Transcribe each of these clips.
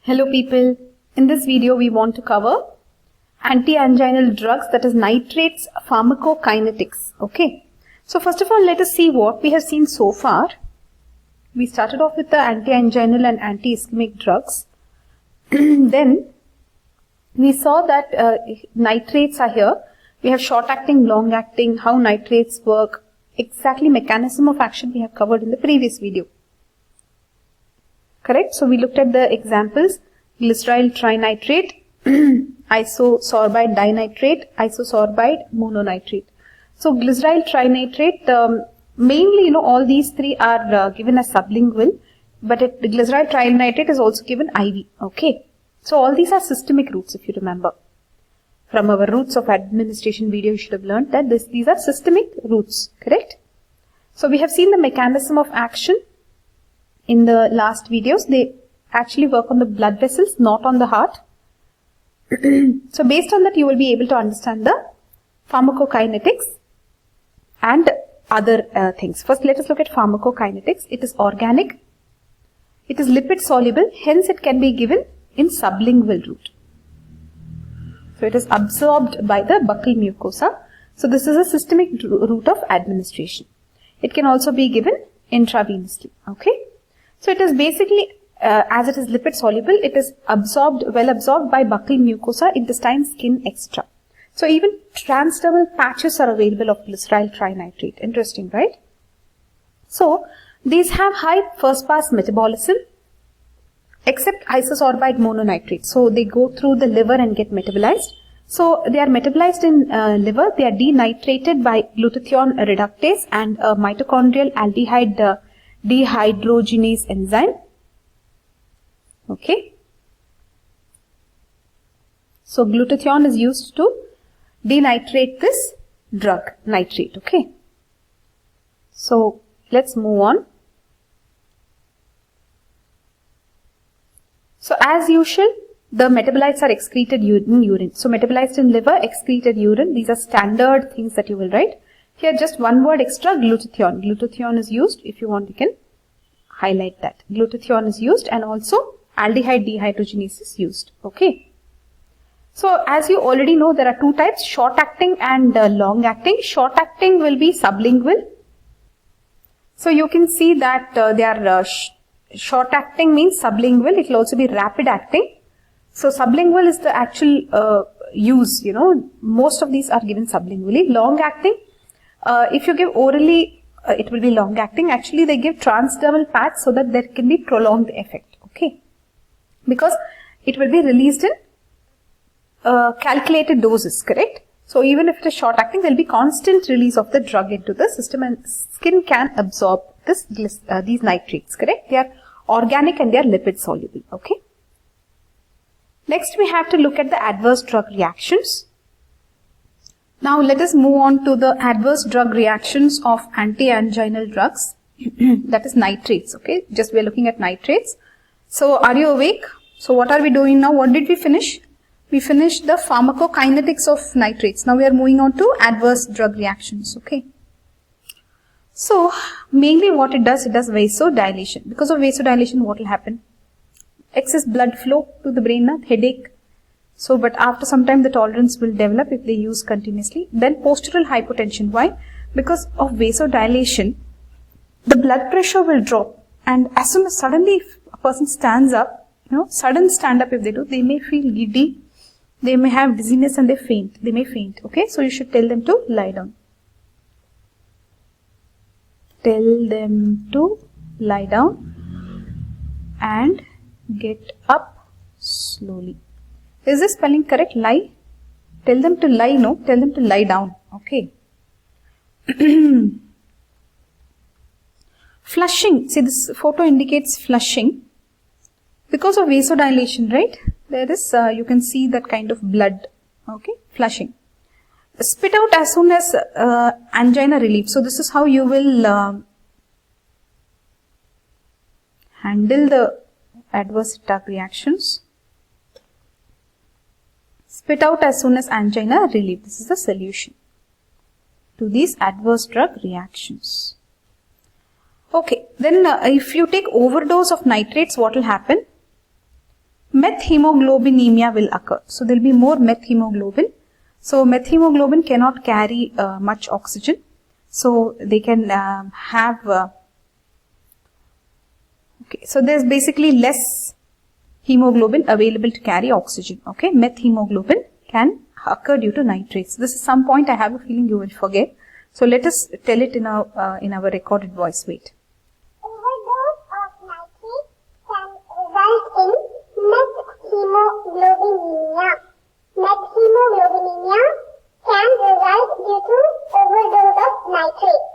Hello people, in this video we want to cover anti-anginal drugs, that is nitrates pharmacokinetics. Okay, so first of all let us see what we have seen so far. We started off with the anti-anginal and anti-ischemic drugs. Then we saw that nitrates are here. We have short-acting, long-acting, how nitrates work, exactly mechanism of action we have covered in the previous video. Correct? So we looked at the examples: glyceryl trinitrate, isosorbide dinitrate, isosorbide mononitrate. So glyceryl trinitrate, mainly all these three are given as sublingual, but the glyceryl trinitrate is also given IV. Okay. So all these are systemic routes, if you remember. From our routes of administration video, you should have learned that these are systemic routes. Correct? So we have seen the mechanism of action. In the last videos, they actually work on the blood vessels, not on the heart. So based on that, you will be able to understand the pharmacokinetics and other things. First, let us look at pharmacokinetics. It is organic. It is lipid soluble. Hence, it can be given in sublingual route. So it is absorbed by the buccal mucosa. So this is a systemic route of administration. It can also be given intravenously. Okay. So it is basically, as it is lipid soluble, it is well absorbed by buccal mucosa, intestine, skin, etc. So even transdermal patches are available of glyceryl trinitrate. Interesting, right? So these have high first pass metabolism, except isosorbide mononitrate. So they go through the liver and get metabolized. So they are metabolized in liver. They are denitrated by glutathione reductase and a mitochondrial aldehyde dehydrogenase enzyme. Okay. So glutathione is used to denitrate this drug, nitrate. Okay. So let's move on. So as usual, the metabolites are excreted in urine. So metabolized in liver, excreted urine. These are standard things that you will write. Here just one word extra, glutathione. Glutathione is used. If you want, you can highlight that. Glutathione is used, and also aldehyde dehydrogenase is used. Okay. So as you already know, there are two types, short acting and long acting. Short acting will be sublingual. So you can see that they are short acting means sublingual. It will also be rapid acting. So sublingual is the actual use, most of these are given sublingually. Long acting, if you give orally, it will be long acting. Actually, they give transdermal patch so that there can be prolonged effect. Okay. Because it will be released in calculated doses, correct? So even if it is short acting, there will be constant release of the drug into the system, and skin can absorb these nitrates, correct? They are organic and they are lipid soluble. Okay. Next, we have to look at the adverse drug reactions. Now let us move on to the adverse drug reactions of anti-anginal drugs, that is nitrates. Okay, just we are looking at nitrates. So are you awake? So what are we doing now? What did we finish? We finished the pharmacokinetics of nitrates. Now we are moving on to adverse drug reactions. Okay. So mainly what it does vasodilation. Because of vasodilation, what will happen? Excess blood flow to the brain, headache. So, but after some time the tolerance will develop if they use continuously. Then postural hypotension. Why? Because of vasodilation, the blood pressure will drop, and as soon as suddenly if a person stands up, sudden stand up if they do, they may feel giddy, they may have dizziness and they may faint. Okay, so you should tell them to lie down. Tell them to lie down and get up slowly. Is this spelling correct? Lie? Tell them to lie, no? Tell them to lie down. Okay. Flushing. See, this photo indicates flushing. Because of vasodilation, right? There is, you can see that kind of blood. Okay. Flushing. Spit out as soon as angina relief. So this is how you will handle the adverse drug reactions. Spit out as soon as angina relief. This is the solution to these adverse drug reactions. Okay, then if you take overdose of nitrates, what will happen? methemoglobinemia will occur. So there will be more methemoglobin. So methemoglobin cannot carry much oxygen. So they can okay, so there's basically less hemoglobin available to carry oxygen. Okay, methemoglobin can occur due to nitrates. This is some point I have a feeling you will forget. So let us tell it in our recorded voice. Wait. Overdose of nitrates can result in methemoglobinemia. Methemoglobinemia can result due to overdose of nitrates.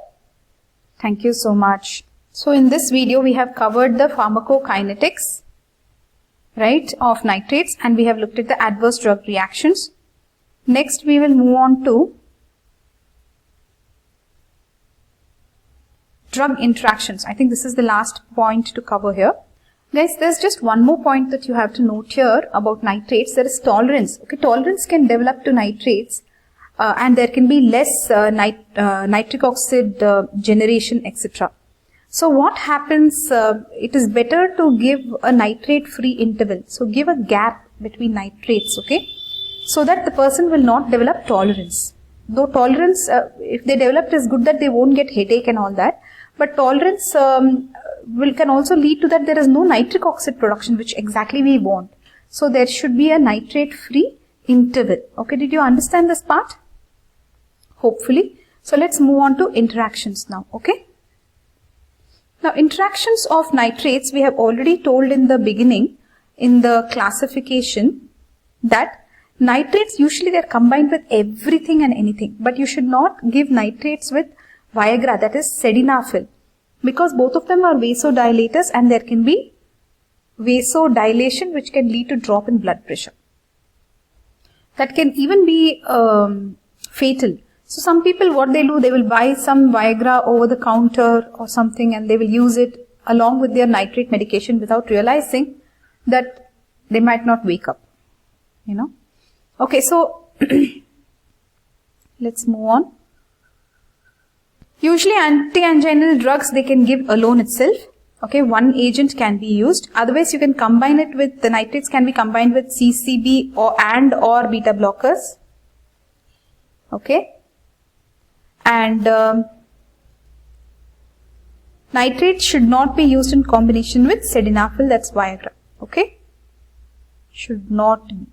Thank you so much. So in this video we have covered the pharmacokinetics, right, of nitrates, and we have looked at the adverse drug reactions. Next we will move on to drug interactions. I think this is the last point to cover here. Guys, there's just one more point that you have to note here about nitrates. There is tolerance. Okay, tolerance can develop to nitrates and there can be less nitric oxide generation, etc. So what happens, it is better to give a nitrate free interval. So give a gap between nitrates, okay, so that the person will not develop tolerance. Though tolerance, if they develop, it is good that they won't get headache and all that. But tolerance can also lead to that there is no nitric oxide production, which exactly we want. So there should be a nitrate free interval. Okay, did you understand this part? Hopefully. So let's move on to interactions now. Okay. Now interactions of nitrates, we have already told in the beginning in the classification that nitrates usually they are combined with everything and anything, but you should not give nitrates with Viagra, that is sildenafil, because both of them are vasodilators and there can be vasodilation which can lead to drop in blood pressure. That can even be fatal. So some people, what they do, they will buy some Viagra over the counter or something and they will use it along with their nitrate medication without realizing that they might not wake up, you know. Okay, so let's move on. Usually anti-anginal drugs they can give alone itself. Okay, one agent can be used. Otherwise you can combine it with, the nitrates can be combined with CCB or beta blockers. Okay. And nitrates should not be used in combination with sildenafil, that's Viagra. Okay. Should not be.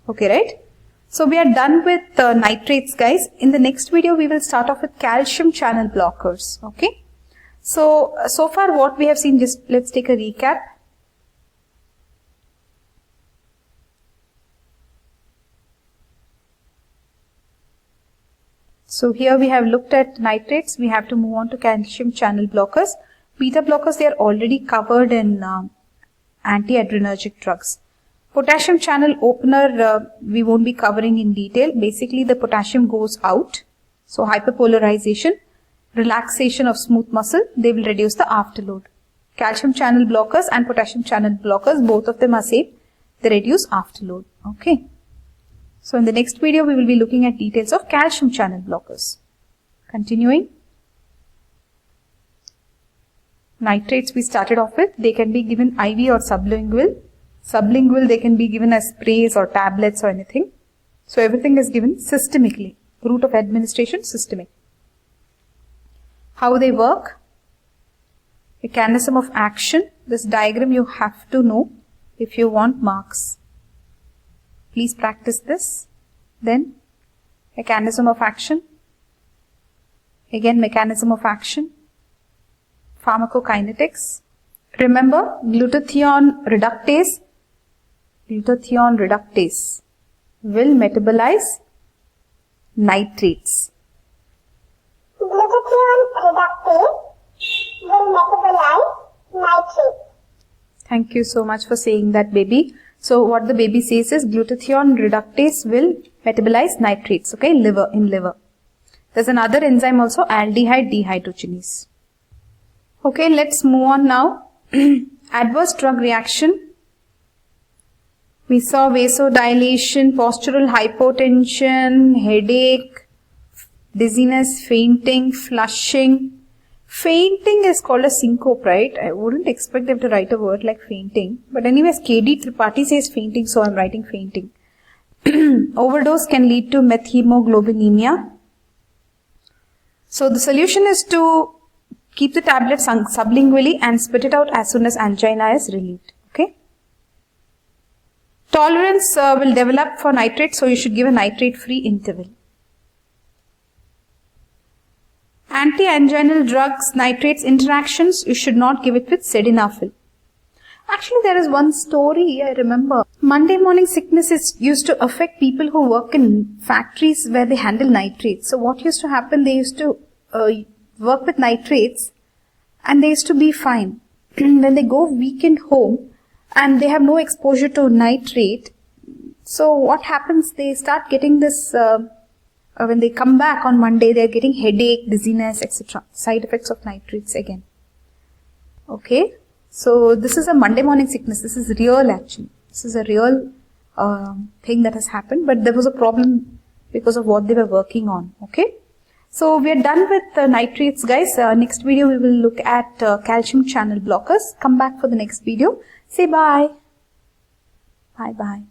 Okay, right? So we are done with nitrates, guys. In the next video, we will start off with calcium channel blockers. Okay. So far what we have seen, just let's take a recap. So here we have looked at nitrates. We have to move on to calcium channel blockers. Beta blockers, they are already covered in anti-adrenergic drugs. Potassium channel opener, we won't be covering in detail. Basically, the potassium goes out. So, hyperpolarization, relaxation of smooth muscle, they will reduce the afterload. Calcium channel blockers and potassium channel blockers, both of them are same. They reduce afterload. Okay. So, in the next video, we will be looking at details of calcium channel blockers. Continuing. Nitrates we started off with, they can be given IV or sublingual. Sublingual, they can be given as sprays or tablets or anything. So everything is given systemically. Route of administration, systemic. How they work? Mechanism of action. This diagram you have to know if you want marks. Please practice this. Then, mechanism of action. Again, mechanism of action. Pharmacokinetics. Remember, glutathione reductase will metabolize nitrates. Glutathione reductase will metabolize nitrates. Thank you so much for saying that, baby. So what the baby says is glutathione reductase will metabolize nitrates, okay, in liver. There's another enzyme also, aldehyde dehydrogenase. Okay, let's move on now. Adverse drug reaction. We saw vasodilation, postural hypotension, headache, dizziness, fainting, flushing, Fainting is called a syncope, right? I wouldn't expect them to write a word like fainting. But anyways, KD Tripathi says fainting, so I'm writing fainting. Overdose can lead to methemoglobinemia. So the solution is to keep the tablet sublingually and spit it out as soon as angina is relieved. Okay. Tolerance will develop for nitrate, so you should give a nitrate-free interval. Anti-anginal drugs, nitrates interactions, you should not give it with sildenafil. Actually, there is one story I remember. Monday morning sickness used to affect people who work in factories where they handle nitrates. So what used to happen, they used to work with nitrates and they used to be fine. When they go weekend home and they have no exposure to nitrate, so what happens, they start getting this, when they come back on Monday, they are getting headache, dizziness, etc. Side effects of nitrates again. Okay. So this is a Monday morning sickness. This is real actually. This is a real thing that has happened, but there was a problem because of what they were working on. Okay. So we are done with nitrates, guys. Next video we will look at calcium channel blockers. Come back for the next video. Say bye. Bye bye.